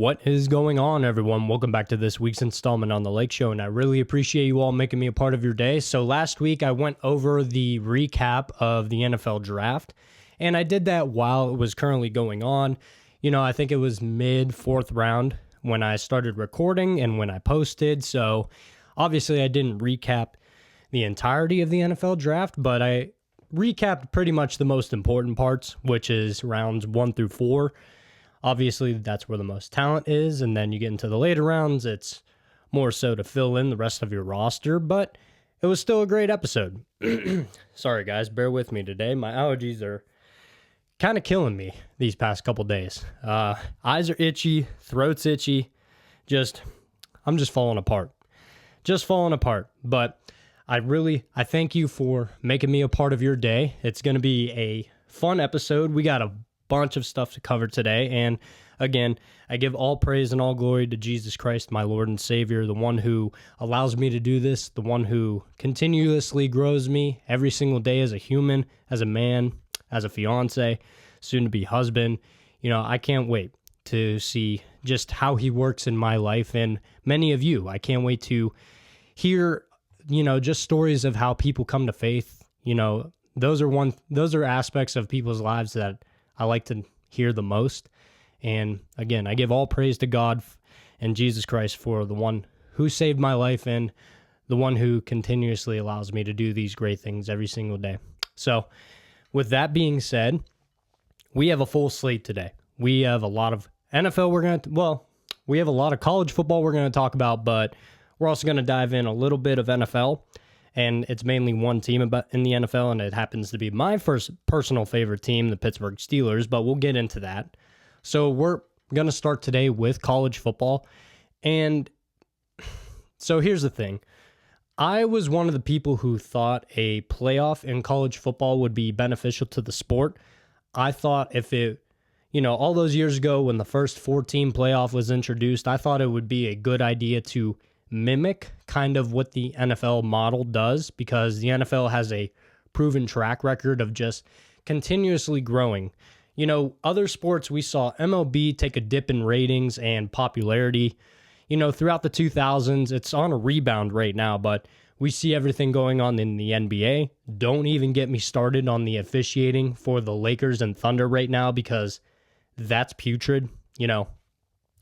What is going on, everyone? Welcome back to this week's installment on The Lake Show, and I really appreciate you all making me a part of your day. So last week, I went over the recap of the NFL draft, and I did that while it was currently going on. I think it was mid-fourth round when I started recording and when I posted, so obviously I didn't recap the entirety of the NFL draft, but I recapped pretty much the most important parts, which is rounds 1 through 4. Obviously, that's where the most talent is, and then you get into the later rounds, it's more so to fill in the rest of your roster, but it was still a great episode. Sorry, guys, bear with me today. My allergies are kind of killing me these past couple days. Eyes are itchy, throat's itchy, I'm just falling apart. Just falling apart, but I thank you for making me a part of your day. It's going to be a fun episode. We got a bunch of stuff to cover today, and again, I give all praise and all glory to Jesus Christ, my Lord and Savior, the one who allows me to do this, the one who continuously grows me every single day as a human, as a man, as a fiance, soon to be husband. I can't wait to see just how he works in my life and many of you. I can't wait to hear, just stories of how people come to faith. Those are aspects of people's lives that I like to hear the most. And again, I give all praise to God and Jesus Christ for the one who saved my life and the one who continuously allows me to do these great things every single day. So with that being said, we have a full slate today. We have a lot of NFL we have a lot of college football we're going to talk about, but we're also going to dive in a little bit of NFL. And it's mainly one team in the NFL, and it happens to be my first personal favorite team, the Pittsburgh Steelers, but we'll get into that. So we're going to start today with college football. And so here's the thing. I was one of the people who thought a playoff in college football would be beneficial to the sport. I thought if it, all those years ago when the first 4-team playoff was introduced, I thought it would be a good idea to mimic kind of what the NFL model does, because the NFL has a proven track record of just continuously growing. Other sports, we saw MLB take a dip in ratings and popularity. Throughout the 2000s, it's on a rebound right now, but we see everything going on in the NBA. Don't even get me started on the officiating for the Lakers and Thunder right now, because that's putrid.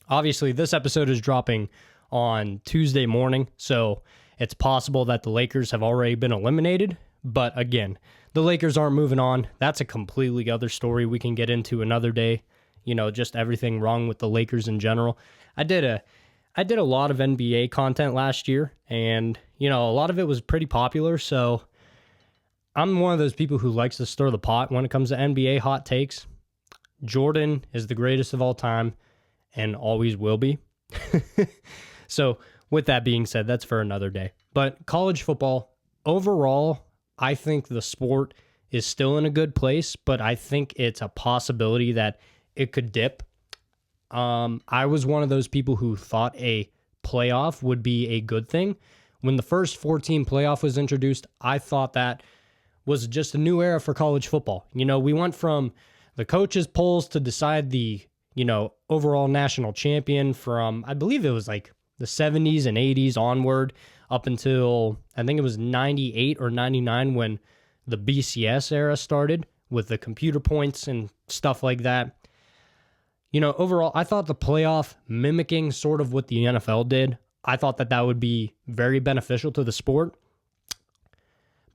Obviously, this episode is dropping on Tuesday morning, so it's possible that the Lakers have already been eliminated. But again, the Lakers aren't moving on. That's a completely other story we can get into another day. Just everything wrong with the Lakers in general. I did a lot of NBA content last year, and a lot of it was pretty popular, so I'm one of those people who likes to stir the pot when it comes to NBA hot takes. Jordan is the greatest of all time and always will be. So with that being said, that's for another day. But college football, overall, I think the sport is still in a good place, but I think it's a possibility that it could dip. I was one of those people who thought a playoff would be a good thing. When the first 4-team playoff was introduced, I thought that was just a new era for college football. We went from the coaches' polls to decide the, overall national champion from, I believe it was like the 70s and 80s onward up until, I think it was 98 or 99 when the BCS era started with the computer points and stuff like that. Overall, I thought the playoff mimicking sort of what the NFL did, I thought that would be very beneficial to the sport.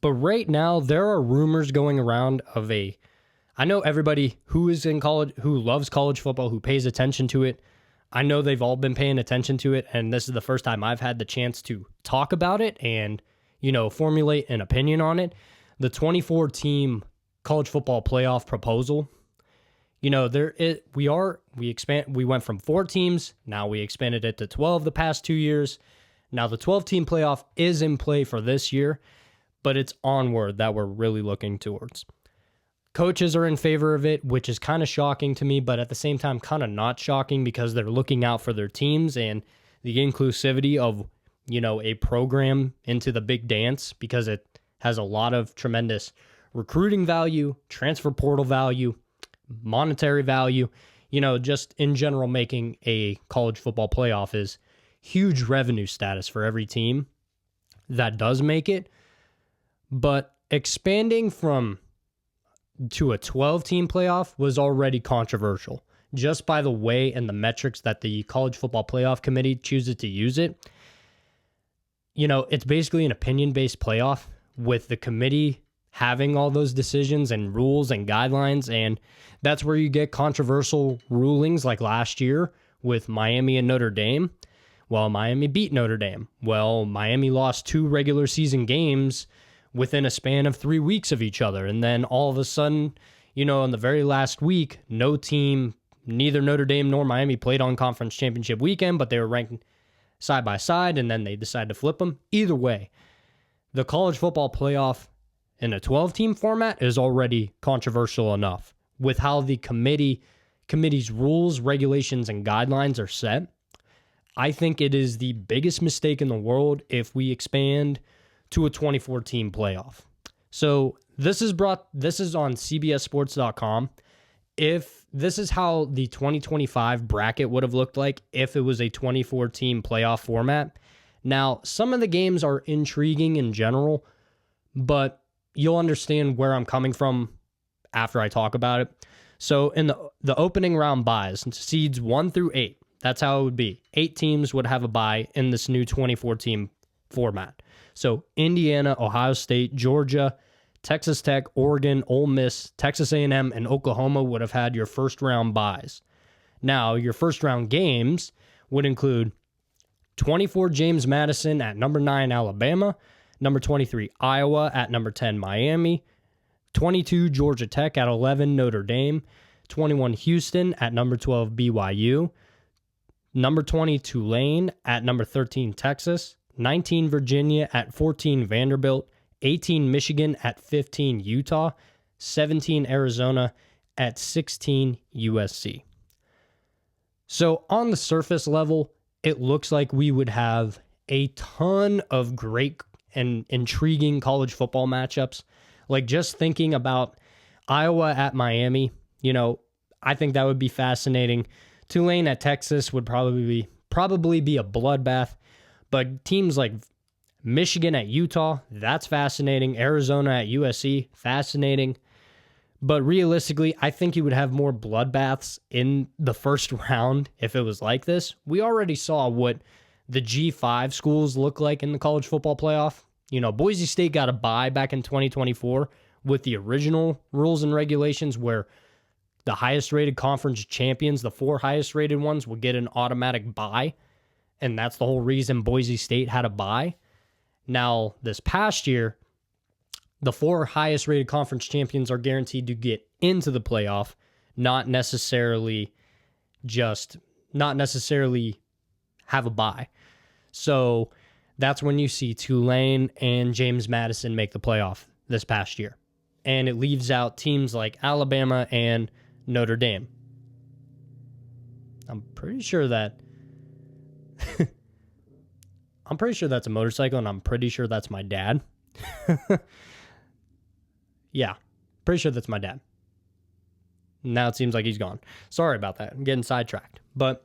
But right now, there are rumors going around of I know everybody who is in college, who loves college football, who pays attention to it. I know they've all been paying attention to it, and this is the first time I've had the chance to talk about it and, formulate an opinion on it. The 24-team college football playoff proposal. We went from 4 teams, now we expanded it to 12 the past 2 years. Now the 12-team playoff is in play for this year, but it's onward that we're really looking towards. Coaches are in favor of it, which is kind of shocking to me, but at the same time, kind of not shocking because they're looking out for their teams and the inclusivity of, a program into the big dance, because it has a lot of tremendous recruiting value, transfer portal value, monetary value. just in general, making a college football playoff is huge revenue status for every team that does make it. But expanding to a 12-team playoff was already controversial just by the way and the metrics that the College Football Playoff Committee chooses to use it. It's basically an opinion-based playoff with the committee having all those decisions and rules and guidelines, and that's where you get controversial rulings like last year with Miami and Notre Dame. Well, Miami beat Notre Dame. Well, Miami lost 2 regular season games within a span of 3 weeks of each other, and then all of a sudden, in the very last week, no team, neither Notre Dame nor Miami, played on conference championship weekend, but they were ranked side by side, and then they decided to flip them. Either way, the college football playoff in a 12-team format is already controversial enough with how the committee's rules, regulations, and guidelines are set. I think it is the biggest mistake in the world if we expand to a 24-team playoff. So this is on CBSSports.com. If this is how the 2025 bracket would have looked like if it was a 24-team playoff format. Now, some of the games are intriguing in general, but you'll understand where I'm coming from after I talk about it. So in the opening round buys, seeds 1 through 8, that's how it would be. 8 teams would have a bye in this new 24-team format. So Indiana, Ohio State, Georgia, Texas Tech, Oregon, Ole Miss, Texas A&M, and Oklahoma would have had your first-round buys. Now, your first-round games would include 24 James Madison at number 9 Alabama, number 23 Iowa at number 10 Miami, 22 Georgia Tech at 11 Notre Dame, 21 Houston at number 12 BYU, number 20 Tulane at number 13 Texas, 19 Virginia at 14 Vanderbilt, 18 Michigan at 15 Utah, 17 Arizona at 16 USC. So on the surface level, it looks like we would have a ton of great and intriguing college football matchups. Like just thinking about Iowa at Miami, I think that would be fascinating. Tulane at Texas would probably be a bloodbath, but teams like Michigan at Utah, that's fascinating. Arizona at USC, fascinating. But realistically, I think you would have more bloodbaths in the first round if it was like this. We already saw what the G5 schools look like in the college football playoff. Boise State got a bye back in 2024 with the original rules and regulations where the highest rated conference champions, the 4 highest rated ones, would get an automatic bye. And that's the whole reason Boise State had a bye. Now, this past year, the 4 highest rated conference champions are guaranteed to get into the playoff, not necessarily have a bye. So that's when you see Tulane and James Madison make the playoff this past year. And it leaves out teams like Alabama and Notre Dame. I'm pretty sure that's a motorcycle, and I'm pretty sure that's my dad. Yeah, pretty sure that's my dad. Now it seems like he's gone. Sorry about that. I'm getting sidetracked. But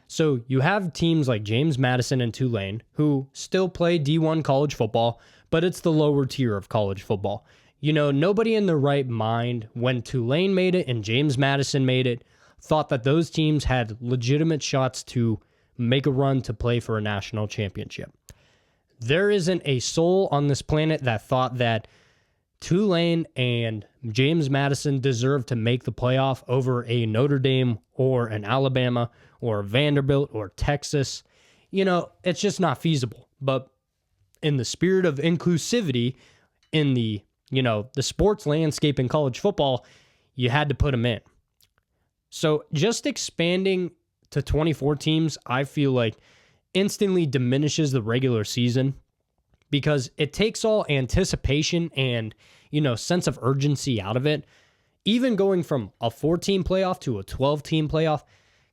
so you have teams like James Madison and Tulane who still play D1 college football, but it's the lower tier of college football. Nobody in their right mind when Tulane made it and James Madison made it thought that those teams had legitimate shots to make a run to play for a national championship. There isn't a soul on this planet that thought that Tulane and James Madison deserve to make the playoff over a Notre Dame or an Alabama or Vanderbilt or Texas. It's just not feasible. But in the spirit of inclusivity in the sports landscape in college football, you had to put them in. So just expanding to 24 teams, I feel like instantly diminishes the regular season because it takes all anticipation and, sense of urgency out of it. Even going from a 4-team playoff to a 12-team playoff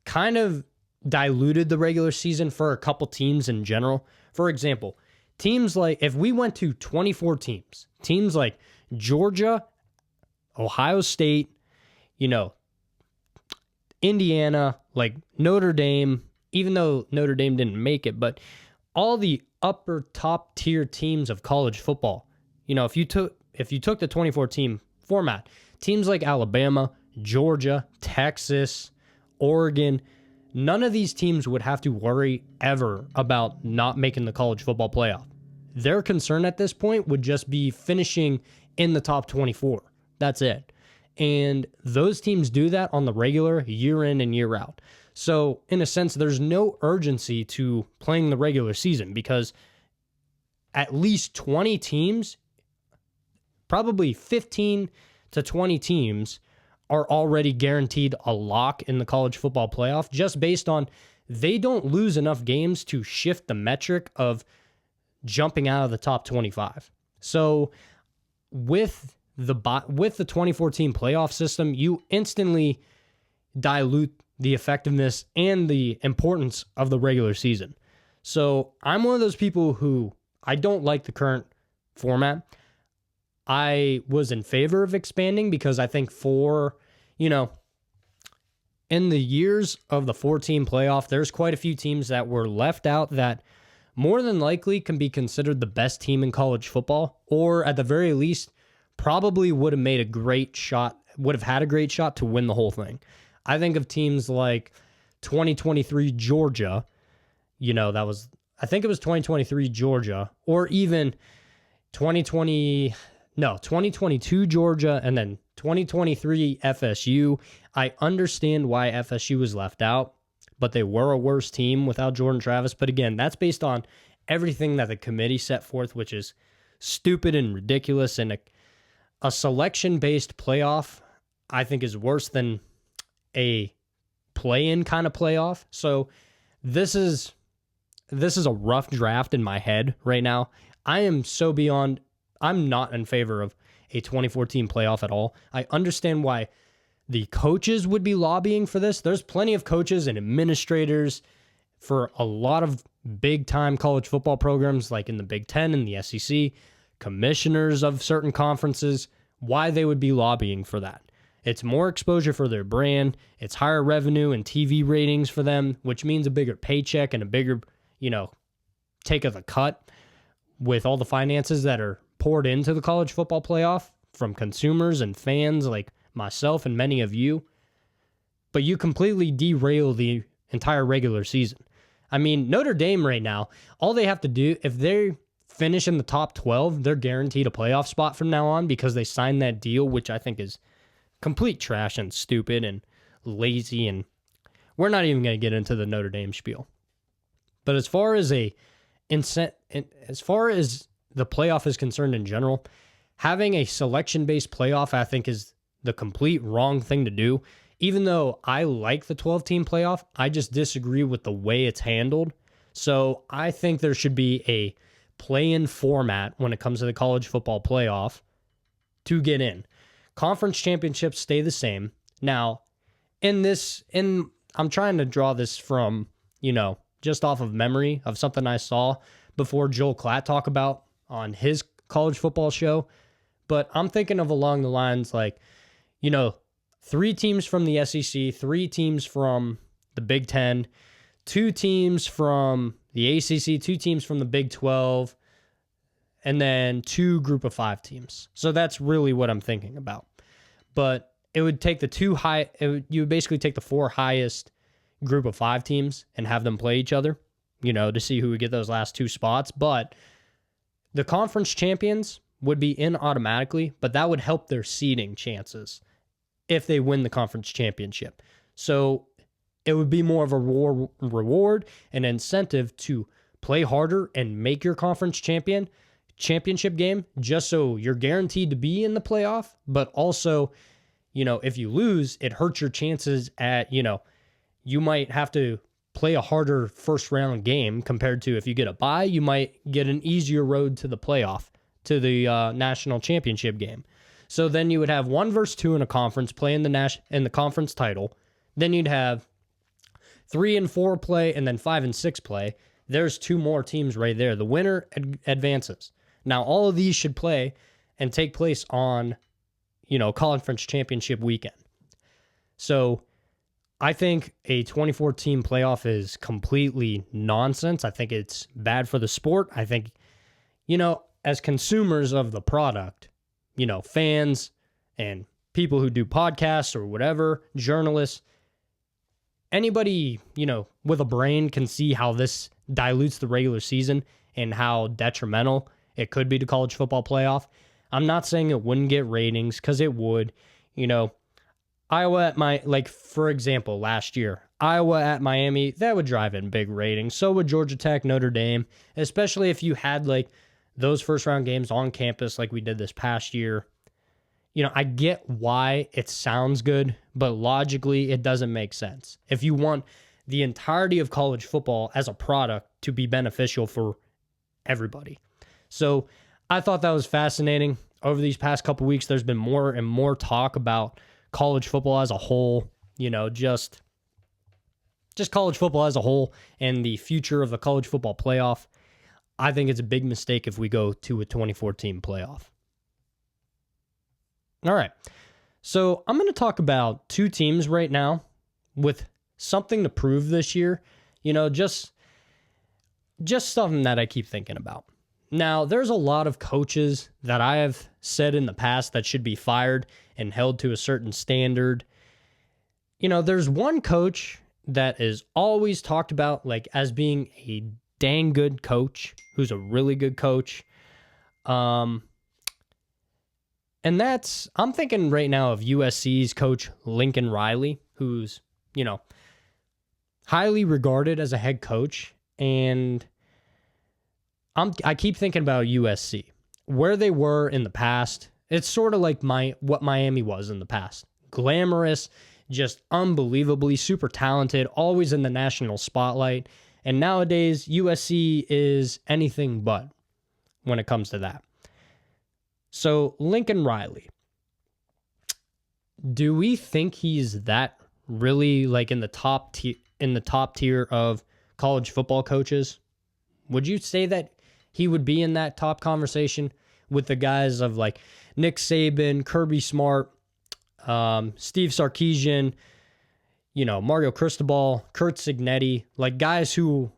kind of diluted the regular season for a couple teams in general. For example, teams like, if we went to 24 teams like Georgia, Ohio State, Indiana, like Notre Dame, even though Notre Dame didn't make it, but all the upper top tier teams of college football. If you took the 24-team format, teams like Alabama, Georgia, Texas, Oregon, none of these teams would have to worry ever about not making the college football playoff. Their concern at this point would just be finishing in the top 24. That's it. And those teams do that on the regular, year in and year out. So in a sense, there's no urgency to playing the regular season because at least 20 teams, probably 15 to 20 teams, are already guaranteed a lock in the college football playoff just based on they don't lose enough games to shift the metric of jumping out of the top 25. So with the 24-team playoff system, you instantly dilute the effectiveness and the importance of the regular season. So I'm one of those people who I don't like the current format. I was in favor of expanding because I think in the years of the 4-team playoff, there's quite a few teams that were left out that more than likely can be considered the best team in college football, or at the very least, probably would have had a great shot to win the whole thing. I think of teams like 2023 Georgia, I think it was 2023 Georgia, or even 2022 Georgia, and then 2023 FSU. I understand why FSU was left out, but they were a worse team without Jordan Travis. But again, that's based on everything that the committee set forth, which is stupid and ridiculous. And a selection-based playoff, I think, is worse than a play-in kind of playoff. So this is a rough draft in my head right now. I'm not in favor of a 24-team playoff at all. I understand why the coaches would be lobbying for this. There's plenty of coaches and administrators for a lot of big-time college football programs like in the Big Ten and the SEC, commissioners of certain conferences, why they would be lobbying for that. It's more exposure for their brand. It's higher revenue and TV ratings for them, which means a bigger paycheck and a bigger, take of the cut with all the finances that are poured into the college football playoff from consumers and fans like myself and many of you. But you completely derail the entire regular season. I mean, Notre Dame right now, all they have to do, if they finish in the top 12, they're guaranteed a playoff spot from now on because they signed that deal, which I think is complete trash and stupid and lazy, and we're not even going to get into the Notre Dame spiel. But as far as the playoff is concerned in general, having a selection-based playoff, I think, is the complete wrong thing to do. Even though I like the 12-team playoff, I just disagree with the way it's handled. So I think there should be a play-in format when it comes to the college football playoff to get in. Conference championships stay the same. Now, I'm trying to draw this from, just off of memory of something I saw before Joel Klatt talk about on his college football show. But I'm thinking of along the lines like, 3 teams from the SEC, 3 teams from the Big Ten, 2 teams from the ACC, 2 teams from the Big 12, and then 2 group of 5 teams. So that's really what I'm thinking about. But it would take you would basically take the 4 highest group of 5 teams and have them play each other, to see who would get those last 2 spots. But the conference champions would be in automatically, but that would help their seeding chances if they win the conference championship. So it would be more of a reward and incentive to play harder and make your conference championship game just so you're guaranteed to be in the playoff. But also, if you lose, it hurts your chances at, you might have to play a harder first round game compared to if you get a bye, you might get an easier road to the playoff, to the national championship game. So then you would have 1 versus 2 in a conference play in the conference title. Then you'd have 3 and 4 play and then 5 and 6 play. There's 2 more teams right there. The winner advances. Now all of these should play and take place on, conference championship weekend. So I think a 24-team playoff is completely nonsense. I think it's bad for the sport. I think, as consumers of the product, fans and people who do podcasts or whatever, journalists, anybody, with a brain can see how this dilutes the regular season and how detrimental it could be to college football playoff. I'm not saying it wouldn't get ratings, because it would. Iowa for example, last year, Iowa at Miami, that would drive in big ratings. So would Georgia Tech, Notre Dame, especially if you had those first round games on campus like we did this past year. I get why it sounds good, but logically it doesn't make sense. If you want the entirety of college football as a product to be beneficial for everybody. So I thought that was fascinating. Over these past couple weeks, there's been more and more talk about college football as a whole, just college football as a whole and the future of the college football playoff. I think it's a big mistake if we go to a 24-team playoff. All right. So I'm going to talk about two teams right now with something to prove this year, just something that I keep thinking about. Now, there's a lot of coaches that I have said in the past that should be fired and held to a certain standard. There's one coach that is always talked about as being a dang good coach, who's a really good coach. And I'm thinking right now of USC's coach, Lincoln Riley, who's, highly regarded as a head coach. And I keep thinking about USC, where they were in the past. It's sort of like what Miami was in the past. Glamorous, just unbelievably super talented, always in the national spotlight. And nowadays, USC is anything but when it comes to that. So Lincoln Riley, do we think he's that really in the top tier of college football coaches? Would you say that he would be in that top conversation with the guys of Nick Saban, Kirby Smart, Steve Sarkisian, Mario Cristobal, Kurt Signetti, guys who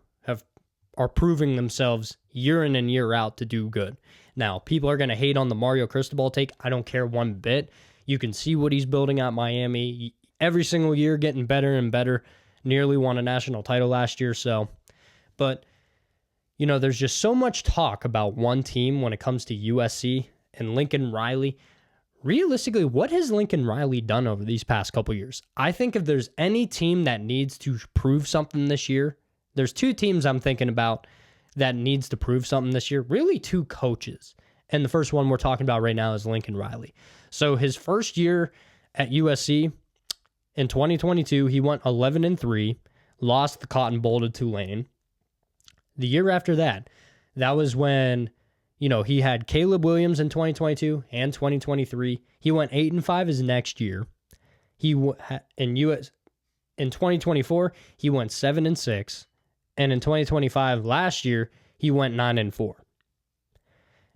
are proving themselves year in and year out to do good. Now, people are going to hate on the Mario Cristobal take. I don't care one bit. You can see what he's building at Miami. Every single year getting better and better. Nearly won a national title last year. But there's just so much talk about one team when it comes to USC and Lincoln Riley. Realistically, what has Lincoln Riley done over these past couple years? I think if there's any team that needs to prove something this year, there's two teams I'm thinking about that needs to prove something this year. Really, two coaches. And the first one we're talking about right now is Lincoln Riley. So his first year at USC in 2022, he went 11-3, lost the Cotton Bowl to Tulane. The year after that was when, he had Caleb Williams in 2022 and 2023. He went 8-5 his next year. In 2024, he went 7-6. And in 2025, last year, he went 9-4.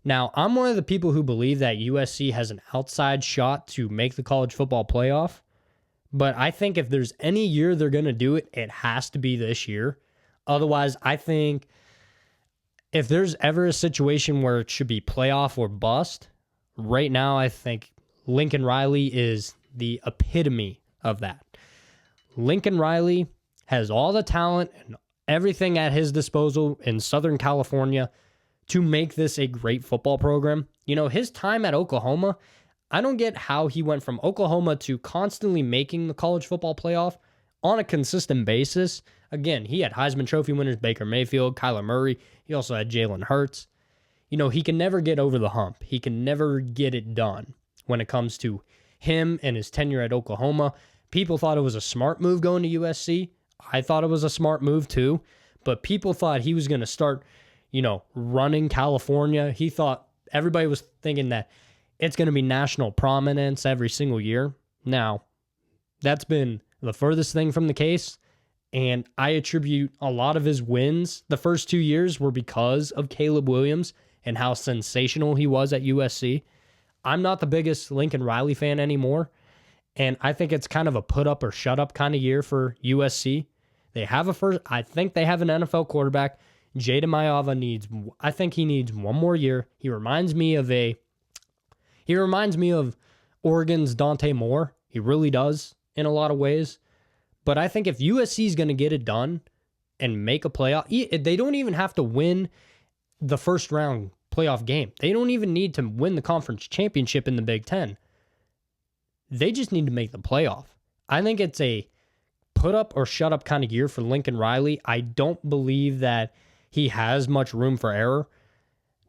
Now, I'm one of the people who believe that USC has an outside shot to make the college football playoff. But I think if there's any year they're going to do it, it has to be this year. Otherwise, I think if there's ever a situation where it should be playoff or bust, right now I think Lincoln Riley is the epitome of that. Lincoln Riley has all the talent and everything at his disposal in Southern California to make this a great football program. His time at Oklahoma, I don't get how he went from Oklahoma to constantly making the college football playoff on a consistent basis. Again, he had Heisman Trophy winners Baker Mayfield, Kyler Murray. He also had Jalen Hurts. He can never get over the hump. He can never get it done when it comes to him and his tenure at Oklahoma. People thought it was a smart move going to USC. I thought it was a smart move too. But people thought he was going to start, running California. He thought everybody was thinking that it's going to be national prominence every single year. Now, that's been the furthest thing from the case. And I attribute a lot of his wins the first 2 years were because of Caleb Williams and how sensational he was at USC. I'm not the biggest Lincoln Riley fan anymore. And I think it's kind of a put up or shut up kind of year for USC. I think they have an NFL quarterback. Jada Mailava I think he needs one more year. He reminds me of Oregon's Dante Moore. He really does in a lot of ways. But I think if USC is going to get it done and make a playoff, they don't even have to win the first round playoff game. They don't even need to win the conference championship in the Big Ten. They just need to make the playoff. I think it's a put up or shut up kind of year for Lincoln Riley. I don't believe that he has much room for error.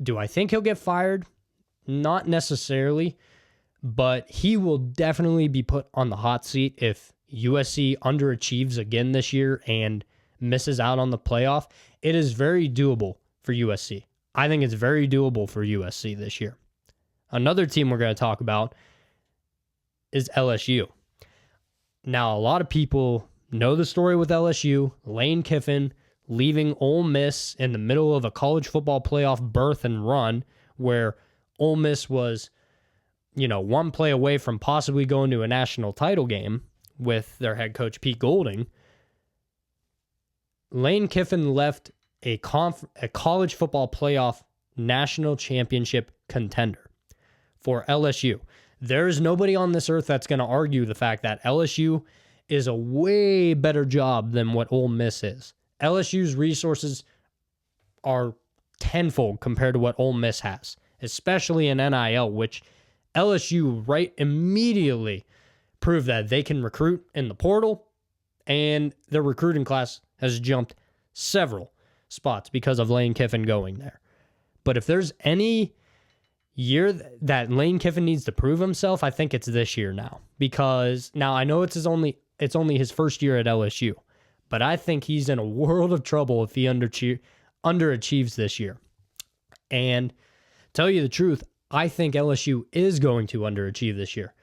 Do I think he'll get fired? Not necessarily, but he will definitely be put on the hot seat if USC underachieves again this year and misses out on the playoff. It is very doable for USC. I think it's very doable for USC this year. Another team we're going to talk about is LSU. Now, a lot of people know the story with LSU. Lane Kiffin leaving Ole Miss in the middle of a college football playoff berth and run where Ole Miss was, one play away from possibly going to a national title game with their head coach Pete Golding. Lane Kiffin left a college football playoff national championship contender for LSU. There is nobody on this earth that's going to argue the fact that LSU is a way better job than what Ole Miss is. LSU's resources are tenfold compared to what Ole Miss has, especially in NIL, which LSU right immediately proved that they can recruit in the portal, and their recruiting class has jumped several spots because of Lane Kiffin going there. But if there's any year that Lane Kiffin needs to prove himself, I think it's this year now. Because now I know it's only his first year at LSU, but I think he's in a world of trouble if he underachieves this year. And tell you the truth, I think LSU is going to underachieve this year.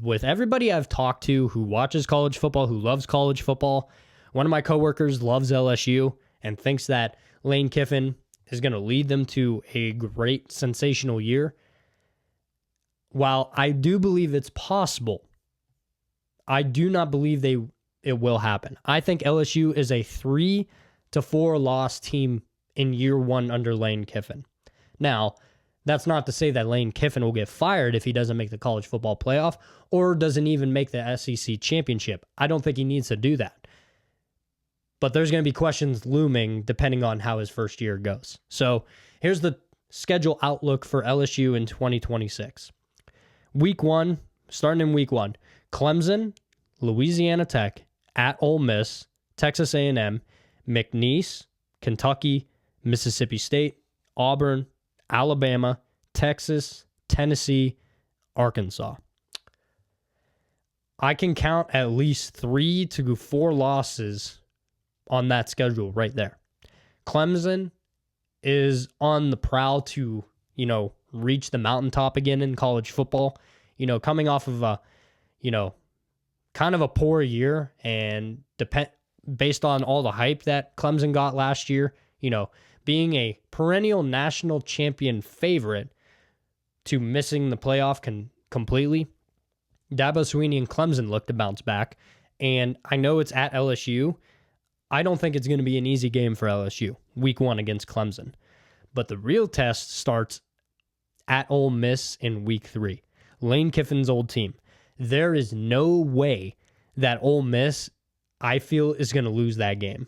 With everybody I've talked to who watches college football, who loves college football, one of my coworkers loves LSU and thinks that Lane Kiffin is going to lead them to a great, sensational year. While I do believe it's possible, I do not believe it will happen. I think LSU is a 3 to 4 loss team in year one under Lane Kiffin. Now, that's not to say that Lane Kiffin will get fired if he doesn't make the college football playoff or doesn't even make the SEC championship. I don't think he needs to do that. But there's going to be questions looming depending on how his first year goes. So here's the schedule outlook for LSU in 2026. Starting in week 1, Clemson, Louisiana Tech, at Ole Miss, Texas A&M, McNeese, Kentucky, Mississippi State, Auburn, Alabama, Texas, Tennessee, Arkansas. I can count at least 3 to 4 losses on that schedule right there. Clemson is on the prowl to, reach the mountaintop again in college football. Coming off of a, kind of a poor year and based on all the hype that Clemson got last year, being a perennial national champion favorite to missing the playoff completely, Dabo Swinney and Clemson look to bounce back. And I know it's at LSU. I don't think it's going to be an easy game for LSU, week 1 against Clemson. But the real test starts at Ole Miss in week 3. Lane Kiffin's old team. There is no way that Ole Miss, I feel, is going to lose that game.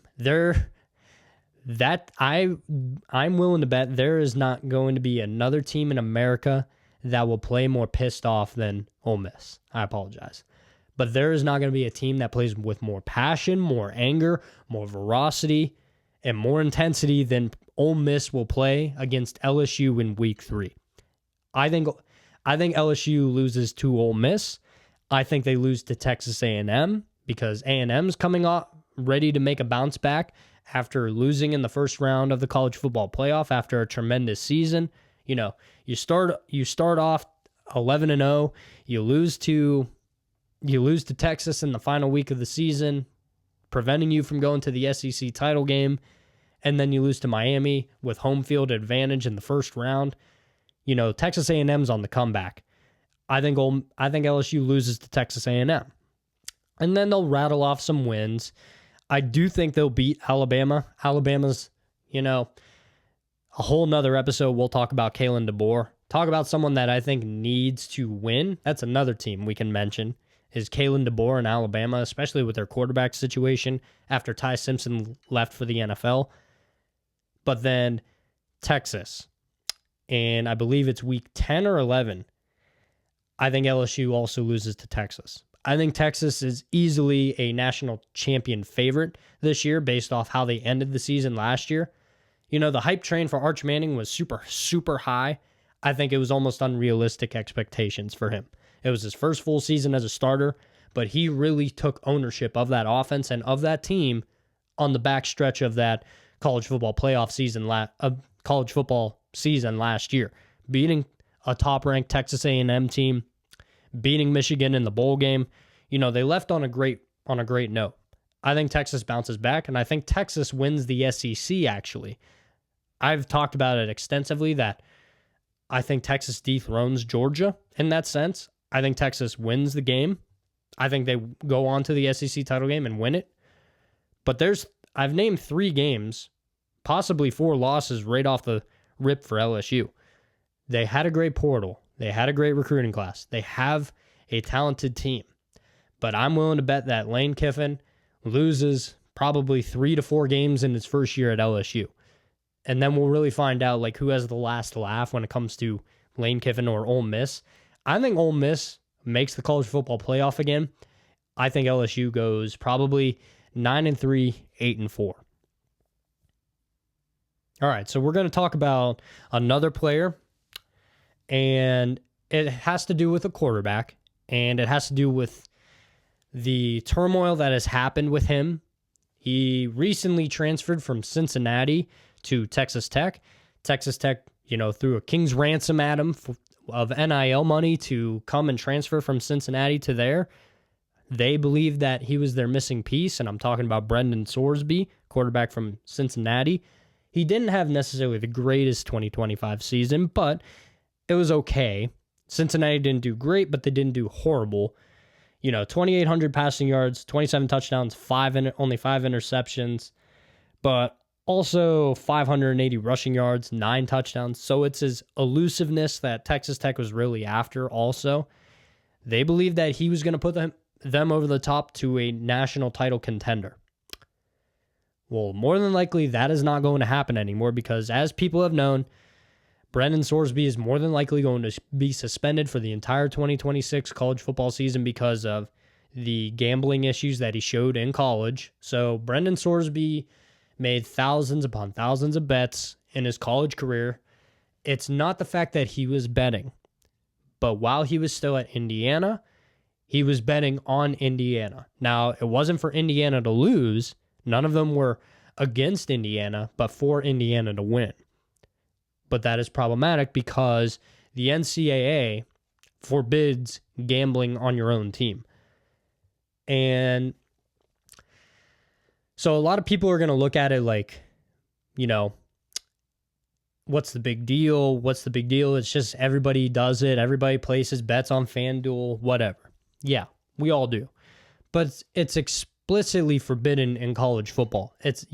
I'm willing to bet there is not going to be another team in America that will play more pissed off than Ole Miss. I apologize. But there is not going to be a team that plays with more passion, more anger, more ferocity, and more intensity than Ole Miss will play against LSU in week 3. I think LSU loses to Ole Miss. I think they lose to Texas A&M because A&M's coming up ready to make a bounce back after losing in the first round of the college football playoff after a tremendous season. You start off 11-0, you lose to Texas in the final week of the season, preventing you from going to the SEC title game, and then you lose to Miami with home field advantage in the first round. Texas A&M's on the comeback. I think LSU loses to Texas A&M. And then they'll rattle off some wins. I do think they'll beat Alabama. Alabama's, a whole nother episode. We'll talk about Kalen DeBoer. Talk about someone that I think needs to win. That's another team we can mention, is Kalen DeBoer in Alabama, especially with their quarterback situation after Ty Simpson left for the NFL. But then Texas, and I believe it's week 10 or 11, I think LSU also loses to Texas. I think Texas is easily a national champion favorite this year based off how they ended the season last year. The hype train for Arch Manning was super, super high. I think it was almost unrealistic expectations for him. It was his first full season as a starter, but he really took ownership of that offense and of that team on the back stretch of that college football season last year, beating a top-ranked Texas A&M team, beating Michigan in the bowl game. They left on a great note. I think Texas bounces back, and I think Texas wins the SEC, actually. I've talked about it extensively that I think Texas dethrones Georgia in that sense. I think Texas wins the game. I think they go on to the SEC title game and win it. But I've named 3 games, possibly 4 losses right off the rip for LSU. They had a great portal. They had a great recruiting class. They have a talented team. But I'm willing to bet that Lane Kiffin loses probably 3 to 4 games in his first year at LSU. And then we'll really find out who has the last laugh when it comes to Lane Kiffin or Ole Miss. I think Ole Miss makes the college football playoff again. I think LSU goes probably 9-3, 8-4. All right, so we're going to talk about another player, and it has to do with a quarterback, and it has to do with the turmoil that has happened with him. He recently transferred from Cincinnati to Texas Tech. Texas Tech, threw a king's ransom at him of NIL money to come and transfer from Cincinnati to there. They believe that he was their missing piece, and I'm talking about Brendan Sorsby, quarterback from Cincinnati. He didn't have necessarily the greatest 2025 season, but it was okay. Cincinnati didn't do great, but they didn't do horrible. 2,800 passing yards, 27 touchdowns, only 5 interceptions, but also 580 rushing yards, 9 touchdowns. So it's his elusiveness that Texas Tech was really after also. They believe that he was going to put them over the top to a national title contender. Well, more than likely, that is not going to happen anymore because, as people have known, Brendan Sorsby is more than likely going to be suspended for the entire 2026 college football season because of the gambling issues that he showed in college. So Brendan Sorsby made thousands upon thousands of bets in his college career. It's not the fact that he was betting, but while he was still at Indiana, he was betting on Indiana. Now, it wasn't for Indiana to lose. None of them were against Indiana, but for Indiana to win. But that is problematic because the NCAA forbids gambling on your own team. And so a lot of people are going to look at it like, what's the big deal? What's the big deal? It's just everybody does it. Everybody places bets on FanDuel, whatever. Yeah, we all do. But it's explicitly forbidden in college football. If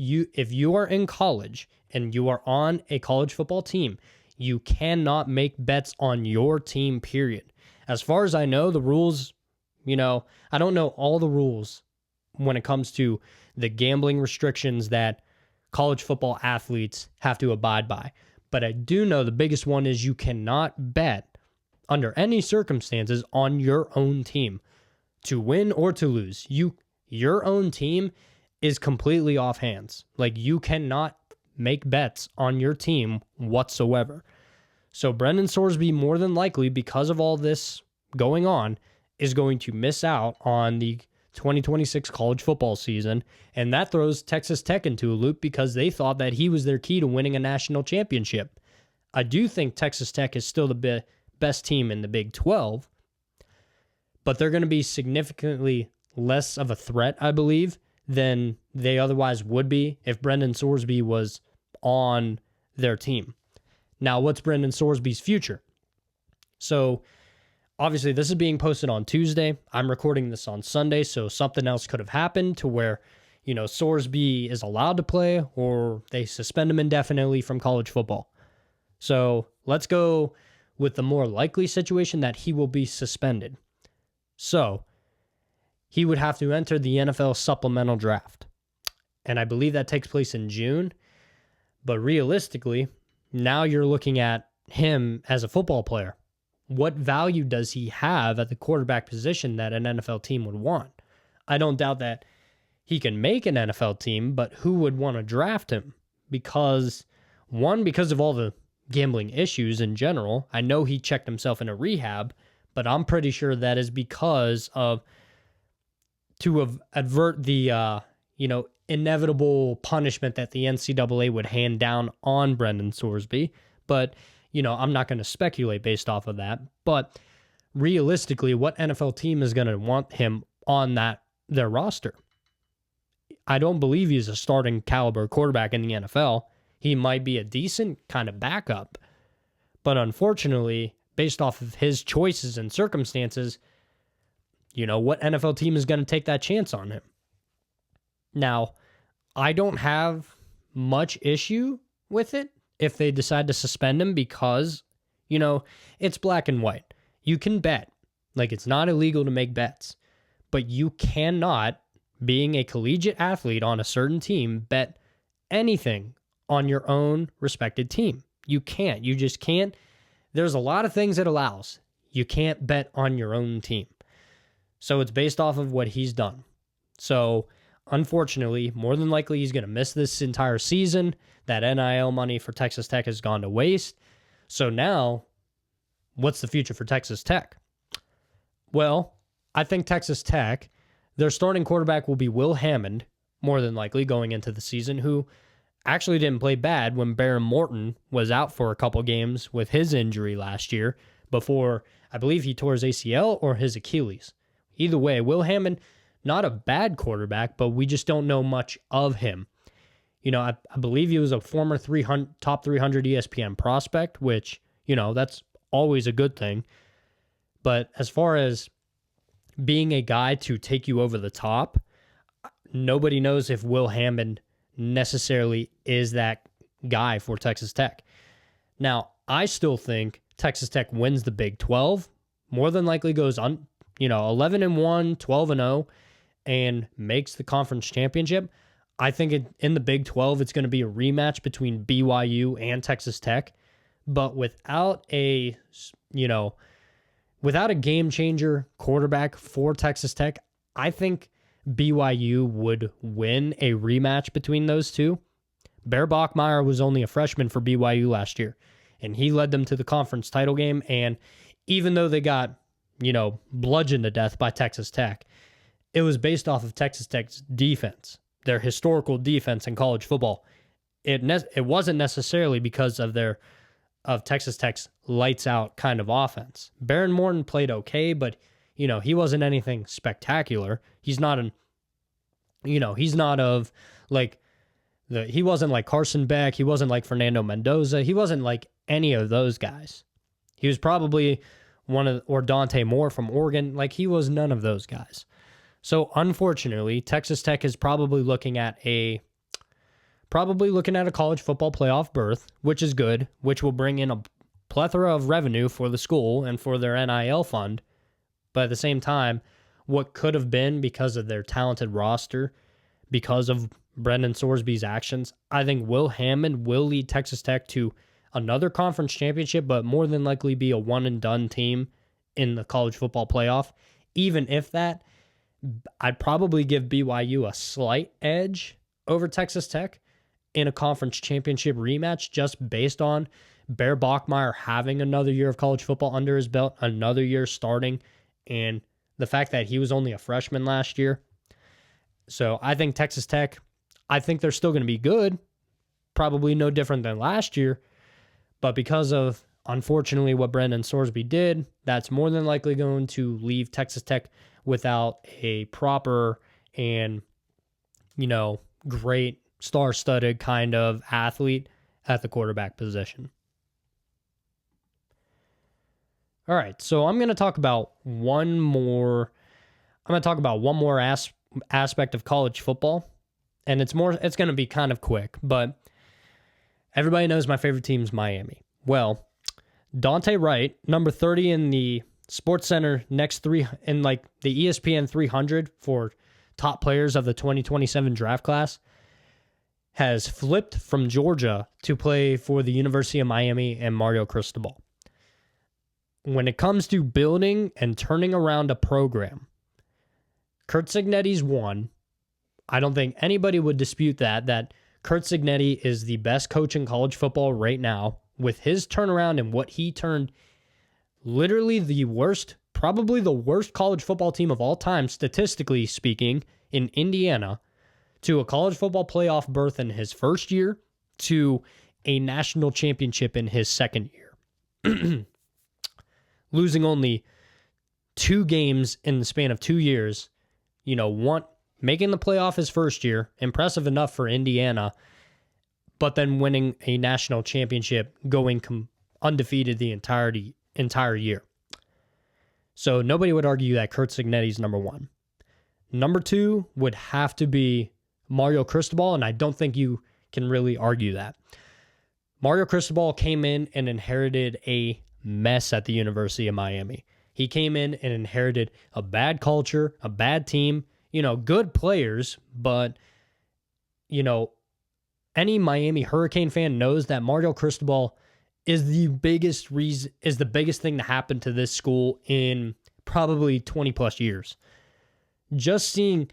you are in college and you are on a college football team, you cannot make bets on your team, period. As far as I know, the rules, I don't know all the rules when it comes to the gambling restrictions that college football athletes have to abide by. But I do know the biggest one is you cannot bet under any circumstances on your own team to win or to lose. Your own team is completely off hands. You cannot make bets on your team whatsoever. So Brendan Sorsby, more than likely, because of all this going on, is going to miss out on the 2026 college football season, and that throws Texas Tech into a loop because they thought that he was their key to winning a national championship. I do think Texas Tech is still the best team in the Big 12, but they're going to be significantly less of a threat, I believe, than they otherwise would be if Brendan Sorsby was on their team. Now, what's Brendan Sorsby's future? So obviously this is being posted on Tuesday. I'm recording this on Sunday, so something else could have happened to where, Sorsby is allowed to play or they suspend him indefinitely from college football. So let's go with the more likely situation that he will be suspended. So he would have to enter the NFL supplemental draft. And I believe that takes place in June. But realistically, now you're looking at him as a football player. What value does he have at the quarterback position that an NFL team would want? I don't doubt that he can make an NFL team, but who would want to draft him? Because of all the gambling issues in general. I know he checked himself into rehab, but I'm pretty sure that is because of to avert the inevitable punishment that the NCAA would hand down on Brendan Sorsby. But, I'm not going to speculate based off of that. But realistically, what NFL team is going to want him on their roster? I don't believe he's a starting caliber quarterback in the NFL. He might be a decent kind of backup. But unfortunately, based off of his choices and circumstances, what NFL team is going to take that chance on him? Now, I don't have much issue with it if they decide to suspend him because, it's black and white. You can bet. Like, it's not illegal to make bets. But you cannot, being a collegiate athlete on a certain team, bet anything on your own respected team. You can't. You just can't. There's a lot of things it allows. You can't bet on your own team. So it's based off of what he's done. So unfortunately, more than likely, he's going to miss this entire season. That NIL money for Texas Tech has gone to waste. So now, what's the future for Texas Tech? Well, I think Texas Tech, their starting quarterback will be Will Hammond, more than likely, going into the season, who actually didn't play bad when Baron Morton was out for a couple games with his injury last year before, I believe he tore his ACL or his Achilles. Either way, Will Hammond, not a bad quarterback, but we just don't know much of him. I believe he was a former top 300 ESPN prospect, which, that's always a good thing. But as far as being a guy to take you over the top, nobody knows if Will Hammond necessarily is that guy for Texas Tech. Now, I still think Texas Tech wins the Big 12, more than likely goes on, 11-1, 12-0, and makes the conference championship. I think in the Big 12, it's going to be a rematch between BYU and Texas Tech, but without a game changer quarterback for Texas Tech, I think BYU would win a rematch between those two. Bear Bachmeier was only a freshman for BYU last year, and he led them to the conference title game. And even though they got, bludgeoned to death by Texas Tech, it was based off of Texas Tech's defense, their historical defense in college football. It wasn't necessarily because of Texas Tech's lights out kind of offense. Baron Morton played okay, but he wasn't anything spectacular. He wasn't like Carson Beck. He wasn't like Fernando Mendoza. He wasn't like any of those guys. He was probably or Dante Moore from Oregon. Like, he was none of those guys. So unfortunately, Texas Tech is probably looking at a college football playoff berth, which is good, which will bring in a plethora of revenue for the school and for their NIL fund. But at the same time, what could have been because of their talented roster, because of Brendan Sorsby's actions, I think Will Hammond will lead Texas Tech to another conference championship, but more than likely be a one-and-done team in the college football playoff. Even if that, I'd probably give BYU a slight edge over Texas Tech in a conference championship rematch just based on Bear Bachmeier having another year of college football under his belt, another year starting, and the fact that he was only a freshman last year. So I think Texas Tech, I think they're still going to be good, probably no different than last year, but because of, unfortunately, what Brendan Sorsby did, that's more than likely going to leave Texas Tech without a proper and, great star-studded kind of athlete at the quarterback position. All right, so I'm going to talk about one more. I'm going to talk about one more aspect of college football, and it's going to be kind of quick, but everybody knows my favorite team is Miami. Well, Dante Wright, number 30 in the Sports Center next three in like the ESPN 300 for top players of the 2027 draft class, has flipped from Georgia to play for the University of Miami and Mario Cristobal. When it comes to building and turning around a program, Curt Cignetti's one. I don't think anybody would dispute that Curt Cignetti is the best coach in college football right now with his turnaround and what he turned literally probably the worst college football team of all time, statistically speaking, in Indiana, to a college football playoff berth in his first year, to a national championship in his second year. Losing only 2 games in the span of 2 years, making the playoff his first year, impressive enough for Indiana, but then winning a national championship, going undefeated the entire year. So nobody would argue that Curt Cignetti's number 1. Number 2 would have to be Mario Cristobal, and I don't think you can really argue that. Mario Cristobal came in and inherited a mess at the University of Miami. He came in and inherited a bad culture, a bad team, good players, but, any Miami Hurricane fan knows that Mario Cristobal is the biggest thing to happen to this school in probably 20 plus years. Just seeing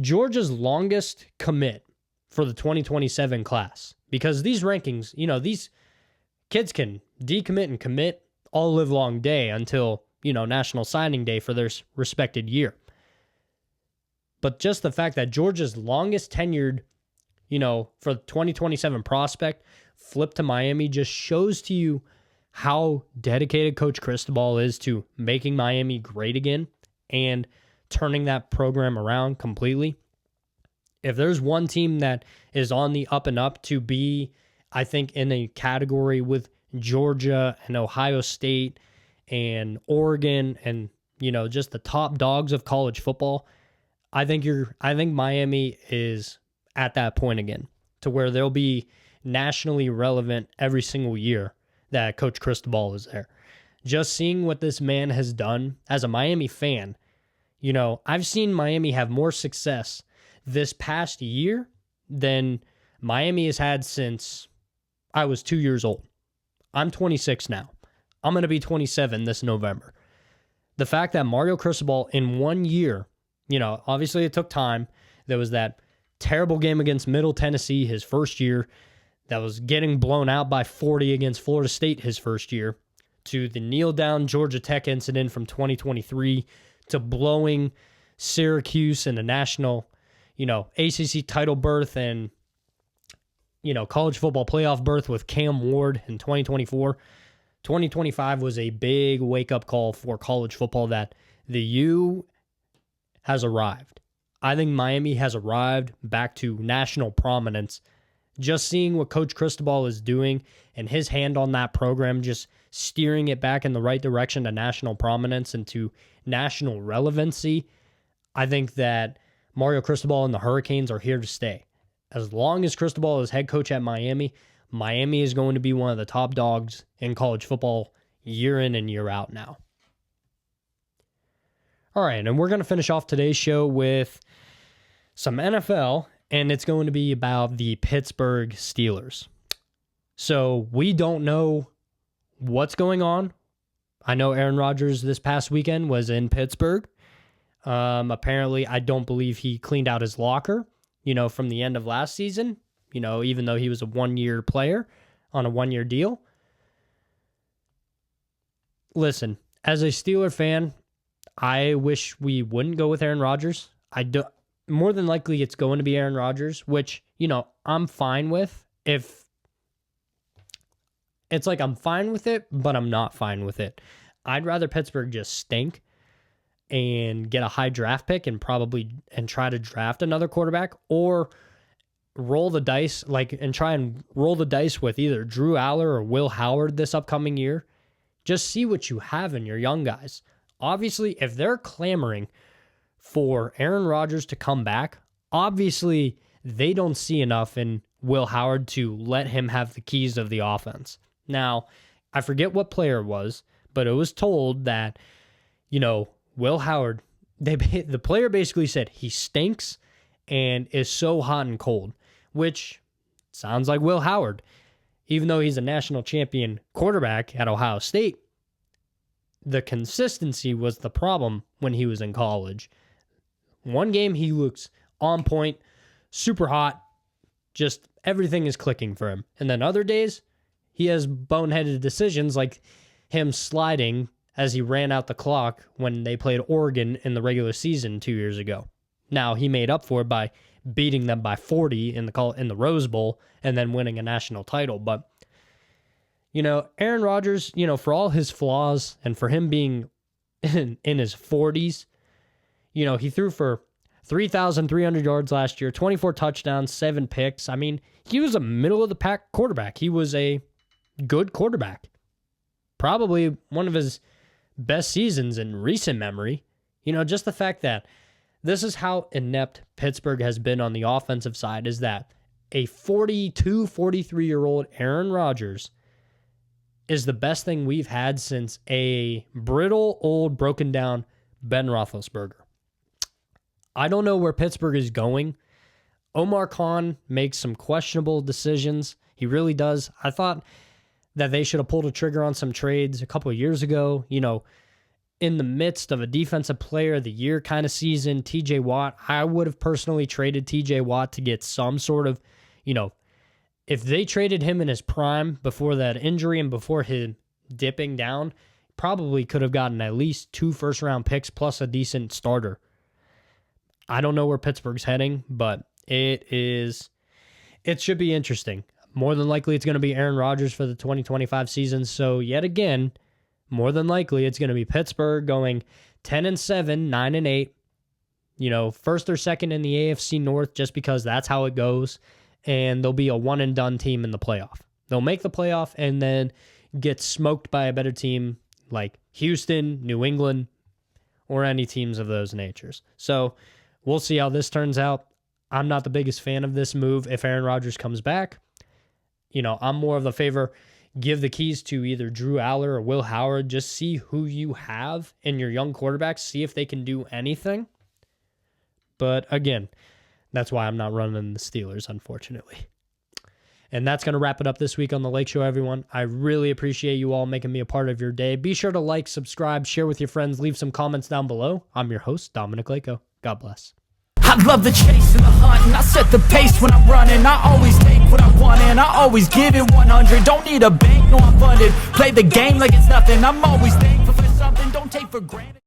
Georgia's longest commit for the 2027 class, because these rankings, these kids can decommit and commit all live long day until, National Signing Day for their respected year. But just the fact that Georgia's longest tenured, for the 2027 prospect flipped to Miami just shows to you how dedicated Coach Cristobal is to making Miami great again and turning that program around completely. If there's one team that is on the up and up to be, I think, in a category with Georgia and Ohio State and Oregon and, just the top dogs of college football, I think Miami is at that point again to where they'll be nationally relevant every single year that Coach Cristobal is there. Just seeing what this man has done as a Miami fan, I've seen Miami have more success this past year than Miami has had since I was 2 years old. I'm 26 now. I'm going to be 27 this November. The fact that Mario Cristobal in 1 year, obviously it took time. There was that terrible game against Middle Tennessee his first year that was getting blown out by 40 against Florida State his first year, to the kneel down Georgia Tech incident from 2023, to blowing Syracuse in the national, ACC title berth and, college football playoff berth with Cam Ward in 2024. 2025 was a big wake-up call for college football that the U has arrived. I think Miami has arrived back to national prominence. Just seeing what Coach Cristobal is doing and his hand on that program, just steering it back in the right direction to national prominence and to national relevancy, I think that Mario Cristobal and the Hurricanes are here to stay. As long as Cristobal is head coach at Miami, Miami is going to be one of the top dogs in college football year in and year out now. All right, and we're going to finish off today's show with some NFL, and it's going to be about the Pittsburgh Steelers. So we don't know what's going on. I know Aaron Rodgers this past weekend was in Pittsburgh. Apparently, I don't believe he cleaned out his locker, from the end of last season, even though he was a 1-year player on a 1-year deal. Listen, as a Steeler fan, I wish we wouldn't go with Aaron Rodgers. More than likely it's going to be Aaron Rodgers, which, I'm fine with. If it's like I'm fine with it, but I'm not fine with it. I'd rather Pittsburgh just stink and get a high draft pick and try to draft another quarterback, or roll the dice, and try and roll the dice with either Drew Aller or Will Howard this upcoming year. Just see what you have in your young guys. Obviously, if they're clamoring for Aaron Rodgers to come back, obviously they don't see enough in Will Howard to let him have the keys of the offense. Now, I forget what player it was, but it was told that, Will Howard, the player basically said he stinks and is so hot and cold, which sounds like Will Howard. Even though he's a national champion quarterback at Ohio State, the consistency was the problem when he was in college. One game he looks on point, super hot, just everything is clicking for him. And then other days, he has boneheaded decisions like him sliding as he ran out the clock when they played Oregon in the regular season 2 years ago. Now, he made up for it by beating them by 40 in the Rose Bowl and then winning a national title. But, Aaron Rodgers, for all his flaws and for him being in his 40s, he threw for 3,300 yards last year, 24 touchdowns, 7 picks. I mean, he was a middle-of-the-pack quarterback. He was a good quarterback. Probably one of his best seasons in recent memory. Just the fact that this is how inept Pittsburgh has been on the offensive side, is that a 42, 43-year-old Aaron Rodgers is the best thing we've had since a brittle, old, broken down Ben Roethlisberger. I don't know where Pittsburgh is going. Omar Khan makes some questionable decisions. He really does. I thought that they should have pulled a trigger on some trades a couple of years ago. In the midst of a defensive player of the year kind of season, TJ Watt, I would have personally traded TJ Watt to get some sort of, if they traded him in his prime before that injury and before him dipping down, probably could have gotten at least 2 first-round picks plus a decent starter. I don't know where Pittsburgh's heading, but it should be interesting. More than likely, it's going to be Aaron Rodgers for the 2025 season. So yet again, more than likely, it's going to be Pittsburgh going 10-7, 9-8, first or second in the AFC North, just because that's how it goes. And they'll be a one-and-done team in the playoff. They'll make the playoff and then get smoked by a better team like Houston, New England, or any teams of those natures. So we'll see how this turns out. I'm not the biggest fan of this move if Aaron Rodgers comes back. I'm more of the favor, give the keys to either Drew Aller or Will Howard. Just see who you have in your young quarterbacks. See if they can do anything. But again, that's why I'm not running the Steelers, unfortunately. And that's going to wrap it up this week on The Lake Show, everyone. I really appreciate you all making me a part of your day. Be sure to like, subscribe, share with your friends, leave some comments down below. I'm your host, Dominic Lako. God bless. I love the chase and the hunt, and I set the pace when I'm running. I always take what I want and I always give it 100. Don't need a bank, no I'm funded. Play the game like it's nothing. I'm always thankful for something, don't take for granted.